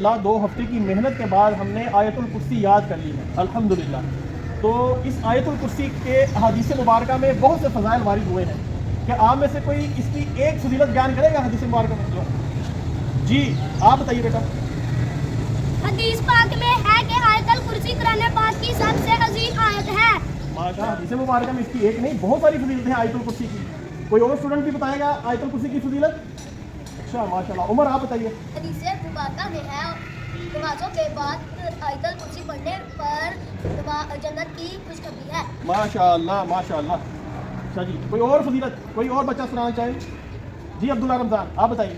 अल्हम्दुलिल्लाह 2 हफ्ते की मेहनत के बाद हमने आयतुल कुर्सी याद कर ली है अल्हम्दुलिल्लाह। तो इस आयतुल कुर्सी के हदीस मुबारका में बहुत से फ़ज़ाइल वारिद हुए हैं कि आप में से कोई इसकी एक फजीलत बयान करेगा हदीस मुबारका में? जी आप बताइए बेटा। हदीस पाक में है कि आयतुल कुर्सी कुरान पाक की सबसे अजीम आयत है। माशा हदीस मुबारका में इसकी एक नहीं बहुत सारी फजीलत हैं आयतुल कुर्सी की। कोई और स्टूडेंट भी बताएगा आयतुल कुर्सी की फजीलत? अच्छा माशाल्लाह। उमर आप बताइए। हदीस मुबारका में है नमाजों के बाद आयतुल कुर्सी पढ़ने पर जन्नत की खुशखबरी है। माशाल्लाह माशाल्लाह। अच्छा जी कोई और फजीलत कोई और बच्चा सुनाना चाहे? जी अब्दुल्ला रमजान आप बताइए।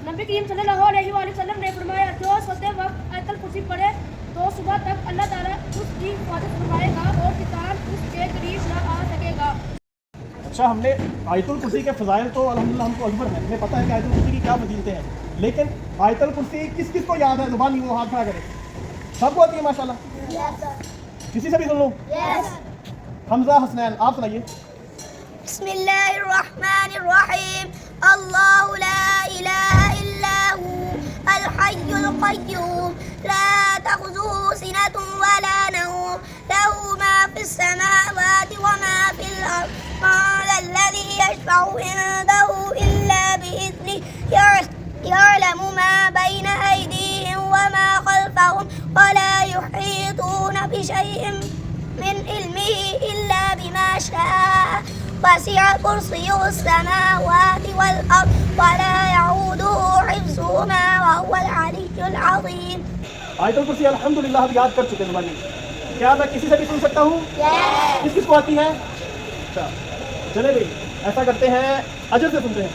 नबी करीम सल्लल्लाहु अलैहि वसल्लम ने फरमाया जो सोते वक्त आयतुल कुर्सी पढ़े तो सुबह तक अल्लाह ताला उसकी हिफाजत फरमाएगा और शैतान उसके करीब न आ सकेगा। अच्छा हमने आयतुल कुर्सी के फ़ज़ाइल तो अल्हम्दुलिल्लाह हमको अकबर है, हमें पता है कि आयतुल कुर्सी की क्या फजीलतें हैं, लेकिन आयतुल कुर्सी किस किस को याद है? ज़ुबान वो हाथ खड़ा करे। सबको आती है माशाल्लाह? किसी से भी सुन लो। हमजा हसनैन आप सुनाइए। बिस्मिल्लाहिर्रहमानिर्रहीम अल्लाहु ला इलाहा इल्ला हु अल हय्युल क़य्यूम ला तख़ुज़ुहु सिनतुन व ला नौम लहु मा फ़िस समावाति व मा फ़िल अर्ज़ क़ाल अल्लज़ी यशफ़अु इंदहु इल्ला बिइज़निहि यअलमु मा बैन अयदीहिम व मा ख़ल्फ़हुम व ला युहीतून बिशैइन मिन इल्मिहि इल्ला बिमा शाअ वसिअ कुर्सियुहु अस्समावाति वल अर्ज़ व ला यऊदुहु हिफ्ज़ुहुमा व हुवल अलिय्युल अज़ीम। आयतुल कुर्सी अल्हम्दुलिल्लाह हम याद कर चुके हैं ज़ुबानी। क्या मैं किसी से भी सुन सकता हूँ? किस किस को आती है? अच्छा चले भाई ऐसा करते हैं अजर से सुनते हैं।